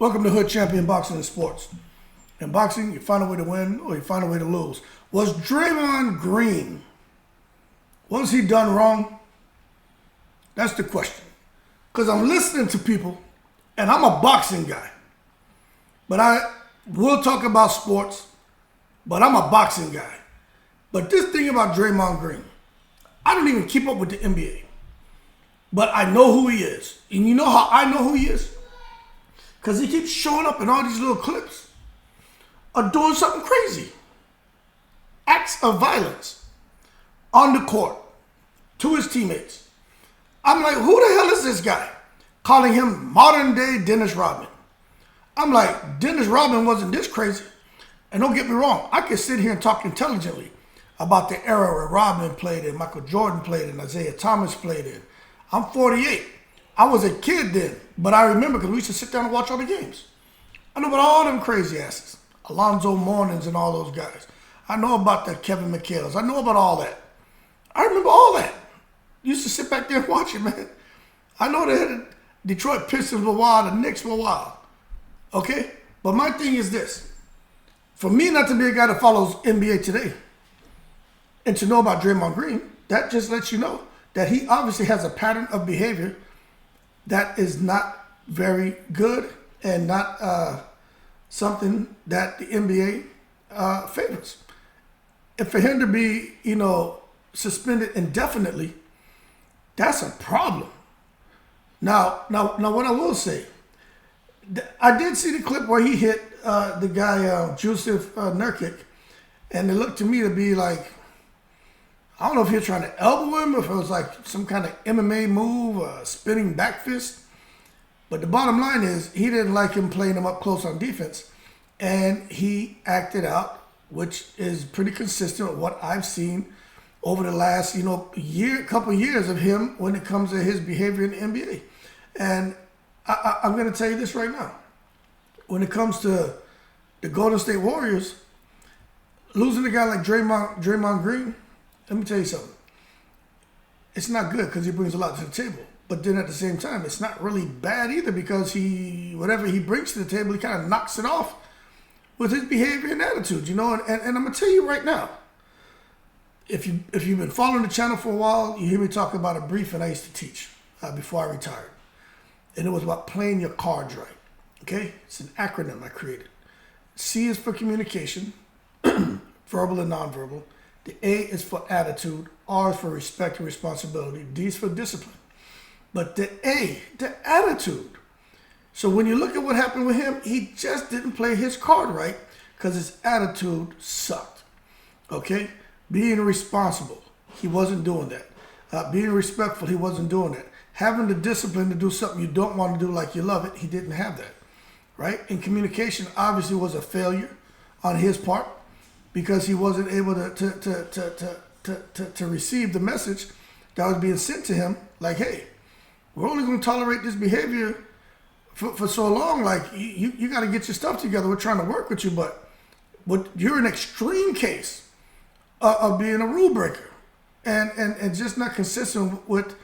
Welcome to Hood Champion Boxing and Sports. In boxing, you find a way to win or you find a way to lose. Was Draymond Green, what has he done wrong? That's the question. Because I'm listening to people, and I'm a boxing guy. But I will talk about sports, but I'm a boxing guy. But this thing about Draymond Green, I don't even keep up with the NBA. But I know who he is. And you know how I know who he is? Because he keeps showing up in all these little clips of doing something crazy. Acts of violence on the court to his teammates. I'm like, who the hell is this guy? Calling him modern day Dennis Rodman. I'm like, Dennis Rodman wasn't this crazy. And don't get me wrong, I can sit here and talk intelligently about the era where Rodman played in, Michael Jordan played in, Isaiah Thomas played in. I'm 48. I was a kid then, but I remember because we used to sit down and watch all the games. I know about all them crazy asses. Alonzo Mournings and all those guys. I know about the Kevin McHale's. I know about all that. I remember all that. Used to sit back there and watch it, man. I know they had the Detroit Pistons for a while, the Knicks for a while. Okay? But my thing is this. For me not to be a guy that follows NBA today and to know about Draymond Green, that just lets you know that he obviously has a pattern of behavior that is not very good and not something that the NBA favors. And for him to be, suspended indefinitely, that's a problem. Now, what I will say, I did see the clip where he hit the guy, Joseph Nurkic, and it looked to me to be like, I don't know if he was trying to elbow him, or if it was like some kind of MMA move, spinning back fist. But the bottom line is, he didn't like him playing him up close on defense. And he acted out, which is pretty consistent with what I've seen over the last, couple years of him when it comes to his behavior in the NBA. And I'm going to tell you this right now. When it comes to the Golden State Warriors, losing a guy like Draymond Green, let me tell you something. It's not good because he brings a lot to the table. But then at the same time, it's not really bad either because whatever he brings to the table, he kind of knocks it off with his behavior and attitude, And I'm going to tell you right now, if you've been following the channel for a while, you hear me talk about a briefing I used to teach before I retired. And it was about playing your cards right. Okay? It's an acronym I created. C is for communication, verbal and nonverbal. The A is for attitude, R is for respect and responsibility, D is for discipline. But the A, the attitude. So when you look at what happened with him, he just didn't play his card right because his attitude sucked. Okay? Being responsible, he wasn't doing that. Being respectful, he wasn't doing that. Having the discipline to do something you don't want to do like you love it, he didn't have that. Right? And communication obviously was a failure on his part, because he wasn't able to receive the message that was being sent to him. Like, hey, we're only going to tolerate this behavior for so long. Like, you got to get your stuff together. We're trying to work with you, but you're an extreme case of being a rule breaker and just not consistent with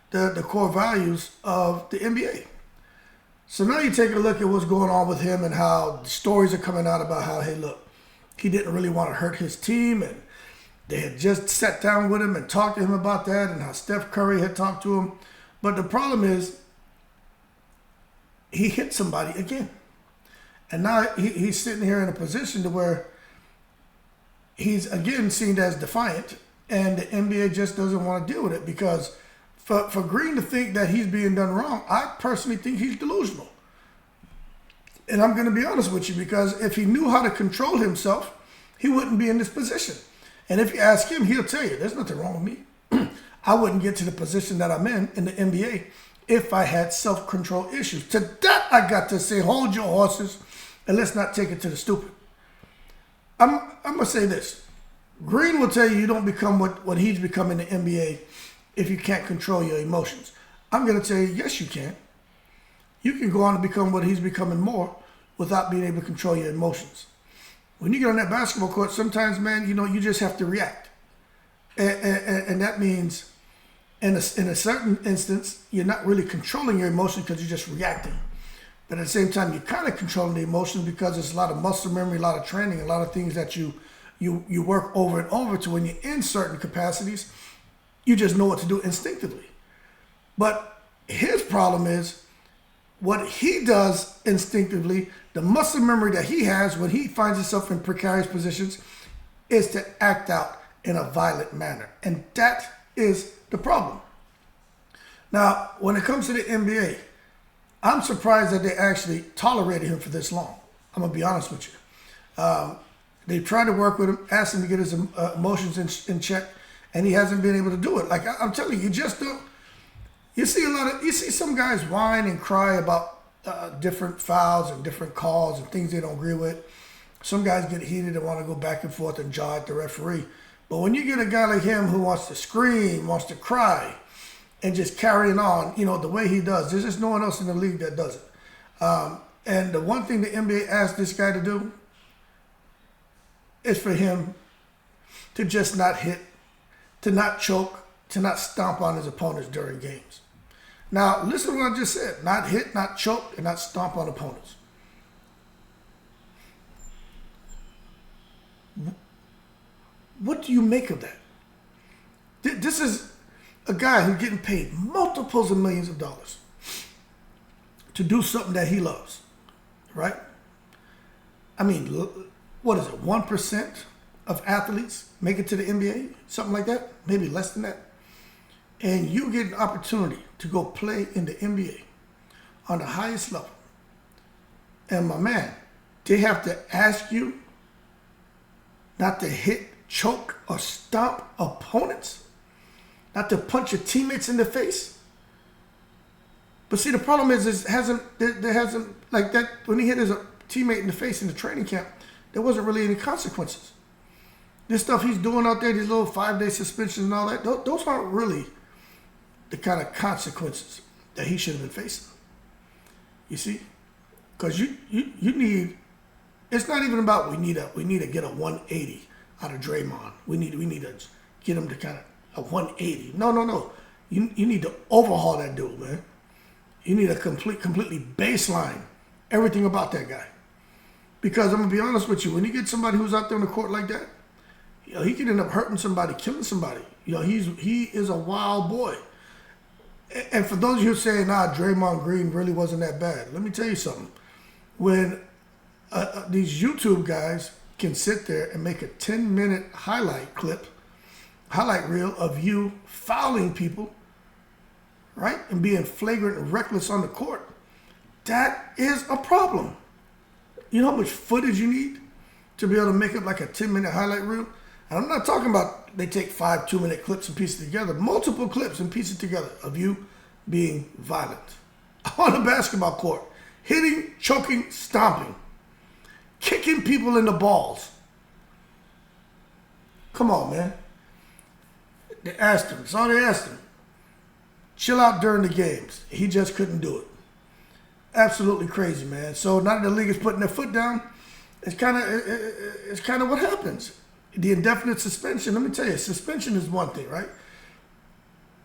the core values of the NBA. So now you're taking a look at what's going on with him and how stories are coming out about how, hey, look, he didn't really want to hurt his team, and they had just sat down with him and talked to him about that, and how Steph Curry had talked to him. But the problem is, he hit somebody again. And now he's sitting here in a position to where he's again seen as defiant, and the NBA just doesn't want to deal with it, because for Green to think that he's being done wrong, I personally think he's delusional. And I'm going to be honest with you, because if he knew how to control himself, he wouldn't be in this position. And if you ask him, he'll tell you, there's nothing wrong with me. I wouldn't get to the position that I'm in the NBA, if I had self-control issues. To that, I got to say, hold your horses, and let's not take it to the stupid. I'm going to say this. Green will tell you you don't become what he's become in the NBA if you can't control your emotions. I'm going to tell you, yes, you can. You can go on to become what he's becoming more without being able to control your emotions. When you get on that basketball court, sometimes, man, you just have to react. And that means in a certain instance, you're not really controlling your emotions because you're just reacting. But at the same time, you're kind of controlling the emotions because it's a lot of muscle memory, a lot of training, a lot of things that you work over and over to when you're in certain capacities, you just know what to do instinctively. But his problem is what he does instinctively, the muscle memory that he has when he finds himself in precarious positions is to act out in a violent manner. And that is the problem. Now, when it comes to the NBA, I'm surprised that they actually tolerated him for this long. I'm going to be honest with you. They tried to work with him, asked him to get his emotions in check, and he hasn't been able to do it. Like I'm telling you, you just don't. You see some guys whine and cry about different fouls and different calls and things they don't agree with. Some guys get heated and want to go back and forth and jaw at the referee. But when you get a guy like him who wants to scream, wants to cry, and just carrying on, the way he does, there's just no one else in the league that does it. And the one thing the NBA asked this guy to do is for him to just not hit, to not choke, to not stomp on his opponents during games. Now, listen to what I just said. Not hit, not choke, and not stomp on opponents. What do you make of that? This is a guy who's getting paid multiples of millions of dollars to do something that he loves, right? I mean, what is it, 1% of athletes make it to the NBA? Something like that? Maybe less than that. And you get an opportunity to go play in the NBA on the highest level. And my man, they have to ask you not to hit, choke, or stomp opponents, not to punch your teammates in the face. But see, the problem is there hasn't like that. When he hit his teammate in the face in the training camp, there wasn't really any consequences. This stuff he's doing out there, these little 5-day suspensions and all that, those aren't really the kind of consequences that he should have been facing. You see? Because you need, it's not even about we need to get a 180 out of Draymond. We need to get him to kind of a 180. No. You need to overhaul that dude, man. You need to completely baseline everything about that guy. Because I'm gonna be honest with you, when you get somebody who's out there on the court like that, he can end up hurting somebody, killing somebody. He is a wild boy. And for those of you who say, Draymond Green really wasn't that bad, let me tell you something. When these YouTube guys can sit there and make a 10-minute highlight reel of you fouling people, right, and being flagrant and reckless on the court, that is a problem. You know how much footage you need to be able to make up like a 10-minute highlight reel? And I'm not talking about they take 5 2-minute clips and piece it together, multiple clips and piece it together of you being violent on a basketball court, hitting, choking, stomping, kicking people in the balls. Come on, man. They asked him. That's all they asked him. Chill out during the games. He just couldn't do it. Absolutely crazy, man. So now that the league is putting their foot down, it's kind of what happens. The indefinite suspension. Let me tell you, suspension is one thing, right?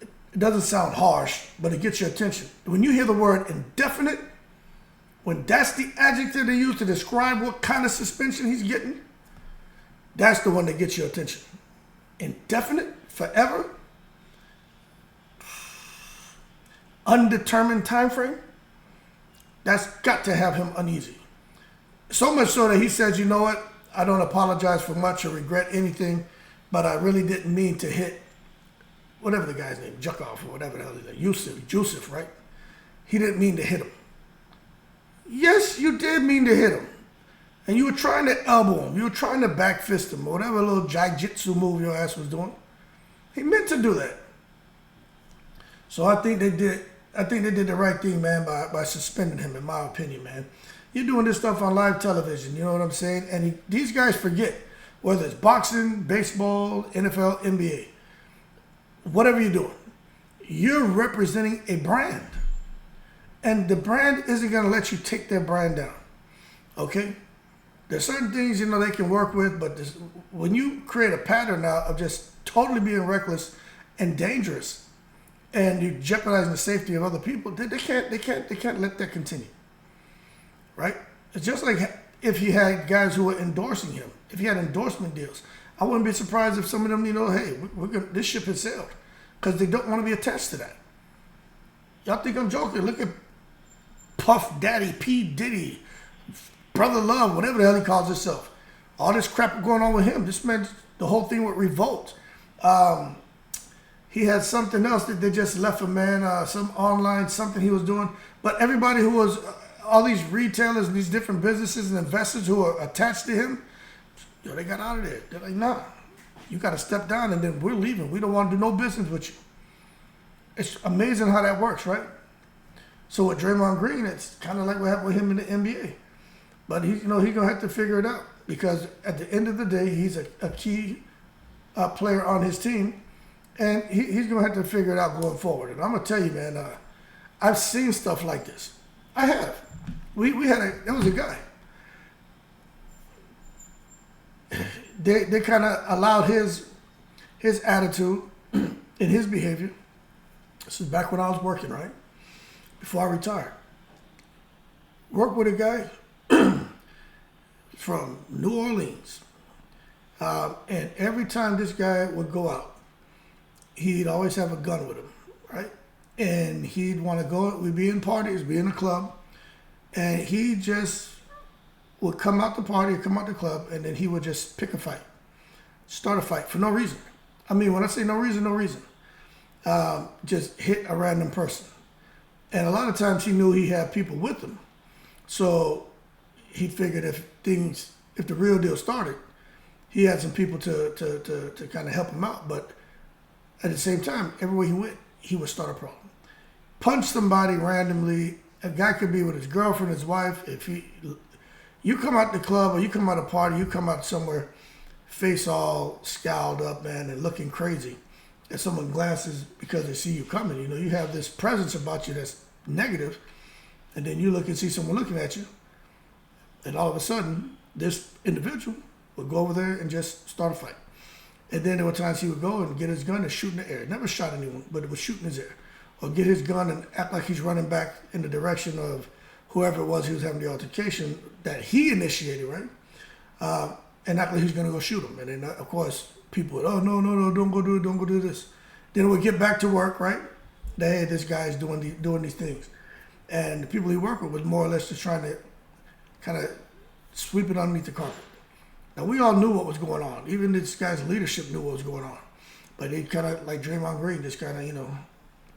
It doesn't sound harsh, but it gets your attention. When you hear the word indefinite, when that's the adjective they use to describe what kind of suspension he's getting, that's the one that gets your attention. Indefinite, forever, undetermined time frame. That's got to have him uneasy. So much so that he says, you know what? I don't apologize for much or regret anything, but I really didn't mean to hit whatever the guy's name, Jukov or whatever the hell it is, Yusuf, right? He didn't mean to hit him. Yes, you did mean to hit him. And you were trying to elbow him. You were trying to back fist him or whatever little jiu-jitsu move your ass was doing. He meant to do that. So I think they did the right thing, man, by suspending him, in my opinion, man. You're doing this stuff on live television, you know what I'm saying? And these guys forget, whether it's boxing, baseball, NFL, NBA, whatever you're doing, you're representing a brand. And the brand isn't going to let you take their brand down, okay? There's certain things, they can work with, but when you create a pattern now of just totally being reckless and dangerous, and you're jeopardizing the safety of other people, they can't let that continue. right? It's just like if he had guys who were endorsing him. If he had endorsement deals, I wouldn't be surprised if some of them, hey, this ship has sailed, because they don't want to be attached to that. Y'all think I'm joking? Look at Puff Daddy, P. Diddy, Brother Love, whatever the hell he calls himself. All this crap going on with him. This man, the whole thing with Revolt. He had something else that they just left him, man. Some online something he was doing. But everybody who was, all these retailers and these different businesses and investors who are attached to him, they got out of there. They're like, nah, you got to step down, and then we're leaving. We don't want to do no business with you. It's amazing how that works, right? So with Draymond Green, it's kind of like what happened with him in the NBA. But he's going to have to figure it out, because at the end of the day, he's a key player on his team, and he's going to have to figure it out going forward. And I'm going to tell you, man, I've seen stuff like this. I have. There was a guy. They kind of allowed his attitude and his behavior. This is back when I was working, right? Before I retired. Worked with a guy from New Orleans. And every time this guy would go out, he'd always have a gun with him, right? And he'd want to go, we'd be in parties, be in a club, and he just would come out the party, come out the club, and then he would just pick a fight, start a fight for no reason. I mean, when I say no reason, no reason. Just hit a random person. And a lot of times he knew he had people with him. So he figured if the real deal started, he had some people to kind of help him out. But at the same time, everywhere he went, he would start a problem. Punch somebody randomly. A guy could be with his girlfriend, his wife. You come out the club or you come out a party, you come out somewhere, face all scowled up, man, and looking crazy. And someone glances because they see you coming. You have this presence about you that's negative, and then you look and see someone looking at you, and all of a sudden, this individual would go over there and just start a fight. And then there were times he would go and get his gun and shoot in the air. Never shot anyone, but it was shooting in his air. Or get his gun and act like he's running back in the direction of whoever it was he was having the altercation that he initiated, right? And act like he's going to go shoot him. And then, of course, people would, oh, no, don't go do it, don't go do this. Then it would get back to work, right? Hey, this guy's doing these things. And the people he worked with was more or less just trying to kind of sweep it underneath the carpet. Now, we all knew what was going on. Even this guy's leadership knew what was going on. But they kind of, like Draymond Green, just kind of,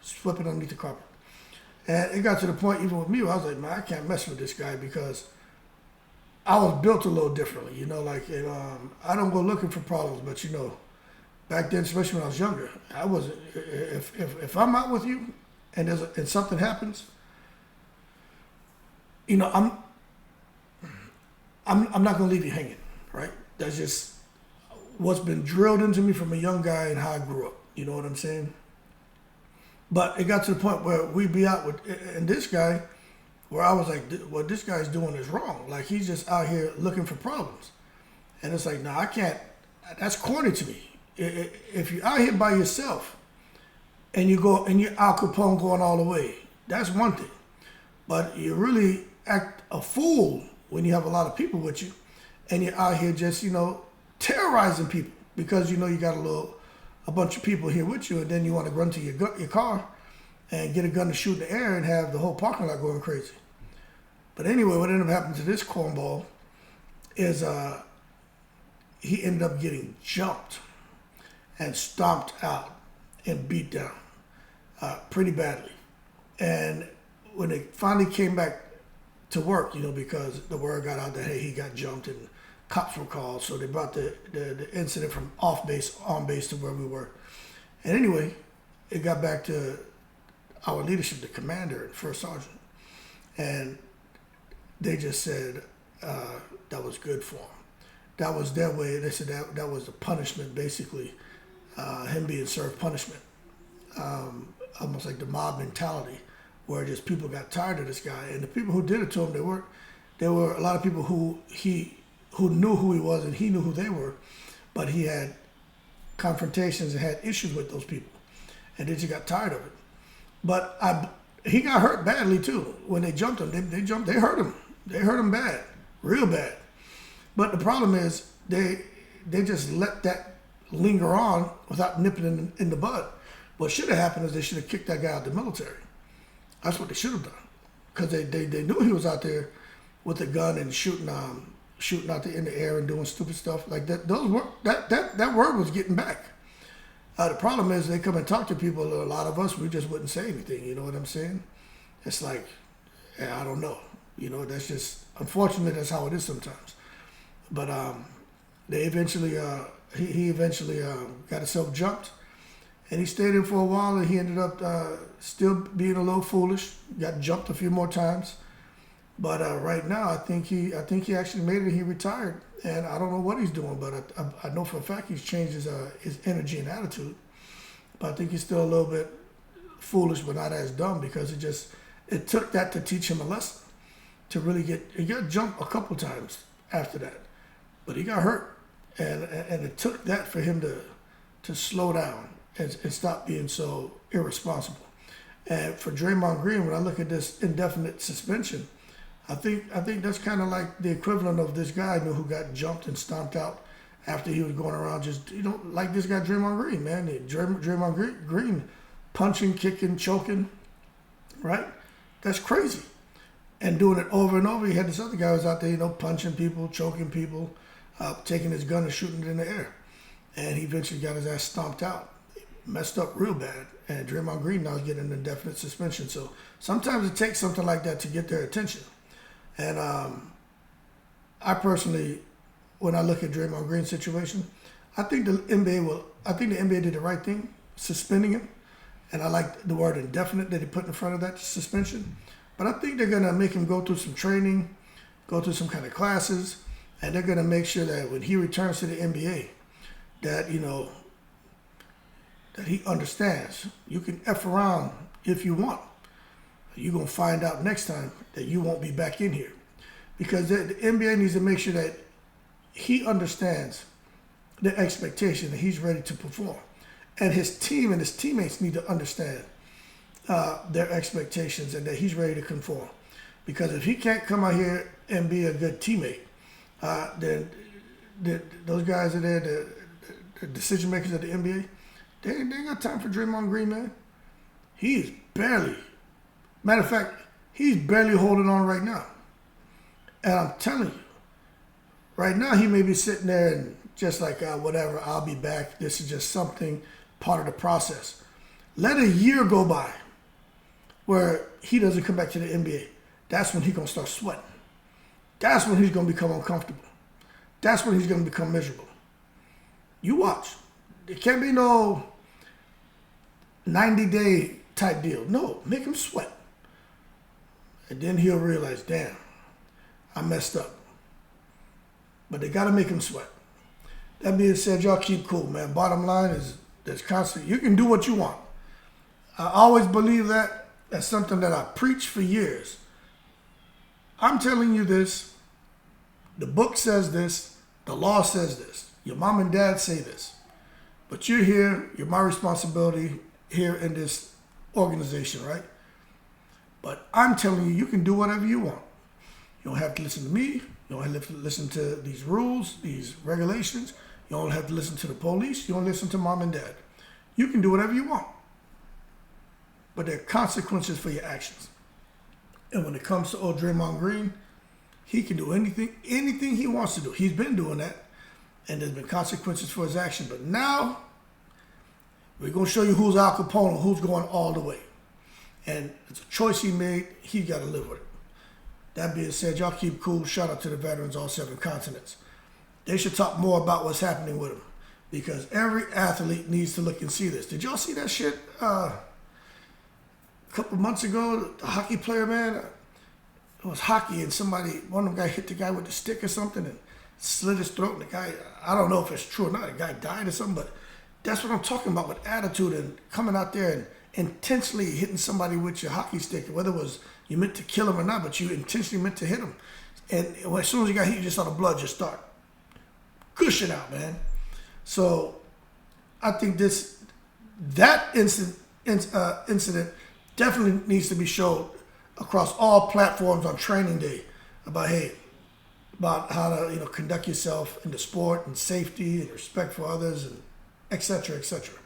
sweep it underneath the carpet. And it got to the point, even with me, where I was like, man, I can't mess with this guy because I was built a little differently. I don't go looking for problems, but, back then, especially when I was younger, I wasn't. If I'm out with you and something happens, I'm not gonna leave you hanging, right? That's just what's been drilled into me from a young guy and how I grew up. You know what I'm saying? But it got to the point where we'd be out with, and this guy, where I was like, what this guy's doing is wrong. Like, he's just out here looking for problems. And it's like, no, I can't. That's corny to me. If you're out here by yourself and you're Al Capone going all the way, that's one thing. But you really act a fool when you have a lot of people with you and you're out here just, terrorizing people because you got a bunch of people here with you, and then you want to run to your car and get a gun to shoot in the air and have the whole parking lot going crazy. But anyway, what ended up happening to this cornball is he ended up getting jumped and stomped out and beat down pretty badly. And when they finally came back to work, because the word got out that, hey, he got jumped and cops were called, so they brought the incident from off base, on base to where we were. And anyway, it got back to our leadership, the commander and first sergeant. And they just said that was good for him. That was their way. They said that was the punishment, basically, him being served punishment. Almost like the mob mentality, where just people got tired of this guy. And the people who did it to him, there were a lot of people who knew who he was and he knew who they were, but he had confrontations and had issues with those people, and they just got tired of it. But he got hurt badly too when they jumped him. They hurt him. They hurt him bad, real bad. But the problem is they just let that linger on without nipping in the bud. What should have happened is they should have kicked that guy out of the military. That's what they should have done, because they knew he was out there with a gun and shooting out in the air and doing stupid stuff like that. That word was getting back. The problem is they come and talk to people. A lot of us, we just wouldn't say anything. You know what I'm saying? It's like, I don't know. You know, that's just, unfortunately, that's how it is sometimes. But they eventually, he eventually got himself jumped, and he stayed in for a while, and he ended up still being a little foolish. Got jumped a few more times, but right now, I think he actually made it. He retired, and I don't know what he's doing, but I know for a fact he's changed his energy and attitude. But I think he's still a little bit foolish, but not as dumb, because it took that to teach him a lesson. To really he got jumped a couple times after that, but he got hurt, and it took that for him to slow down and stop being so irresponsible. And for Draymond Green, when I look at this indefinite suspension, I think that's kind of like the equivalent of this guy who got jumped and stomped out after he was going around just, like this guy Draymond Green, man. Draymond Green punching, kicking, choking, right? That's crazy. And doing it over and over. He had this other guy who was out there, punching people, choking people, taking his gun and shooting it in the air. And he eventually got his ass stomped out. Messed up real bad. And Draymond Green now is getting an indefinite suspension. So sometimes it takes something like that to get their attention. And I personally, when I look at Draymond Green's situation, I think the NBA did the right thing, suspending him. And I like the word indefinite that they put in front of that suspension. But I think they're going to make him go through some training, go through some kind of classes, and they're going to make sure that when he returns to the NBA, that, that he understands. You can F around if you want. You're going to find out next time that you won't be back in here. Because the NBA needs to make sure that he understands the expectation that he's ready to perform. And his team and his teammates need to understand their expectations and that he's ready to conform. Because if he can't come out here and be a good teammate, then those guys are there, the decision makers at the NBA, they ain't got time for Draymond Green, man. He's barely, matter of fact, he's barely holding on right now. And I'm telling you, right now he may be sitting there and just like, whatever, I'll be back. This is just something, part of the process. Let a year go by where he doesn't come back to the NBA. That's when he's going to start sweating. That's when he's going to become uncomfortable. That's when he's going to become miserable. You watch. There can't be no 90-day type deal. No, make him sweat. And then he'll realize, damn, I messed up. But they got to make him sweat. That being said, y'all keep cool, man. Bottom line is there's constant. You can do what you want. I always believe that. That's something that I preach for years. I'm telling you this. The book says this. The law says this. Your mom and dad say this. But you're here. You're my responsibility here in this organization, right? But I'm telling you, you can do whatever you want. You don't have to listen to me. You don't have to listen to these rules, these regulations. You don't have to listen to the police. You don't listen to mom and dad. You can do whatever you want. But there are consequences for your actions. And when it comes to Draymond Green, he can do anything he wants to do. He's been doing that. And there's been consequences for his action. But now, we're going to show you who's Al Capone, who's going all the way. And it's a choice he made. He got to live with it. That being said, y'all keep cool. Shout out to the veterans, all 7 continents. They should talk more about what's happening with them. Because every athlete needs to look and see this. Did y'all see that shit a couple months ago? The hockey player, man, it was hockey and one of them guys hit the guy with the stick or something and slit his throat. And the guy, I don't know if it's true or not, the guy died or something, but that's what I'm talking about with attitude and coming out there and intentionally hitting somebody with your hockey stick, whether it was you meant to kill him or not, but you intentionally meant to hit him. And as soon as you got hit, you just saw the blood just start gushing out, man. So I think that incident definitely needs to be showed across all platforms on training day about how to conduct yourself in the sport and safety and respect for others and et cetera, et cetera.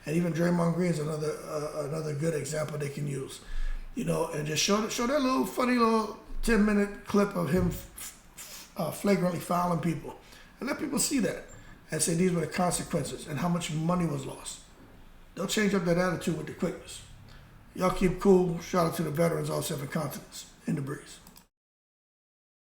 And even Draymond Green is another good example they can use. And just show that little funny little 10-minute clip of him flagrantly fouling people, and let people see that and say these were the consequences and how much money was lost. They'll change up that attitude with the quickness. Y'all keep cool. Shout out to the veterans all 7 continents. In the breeze.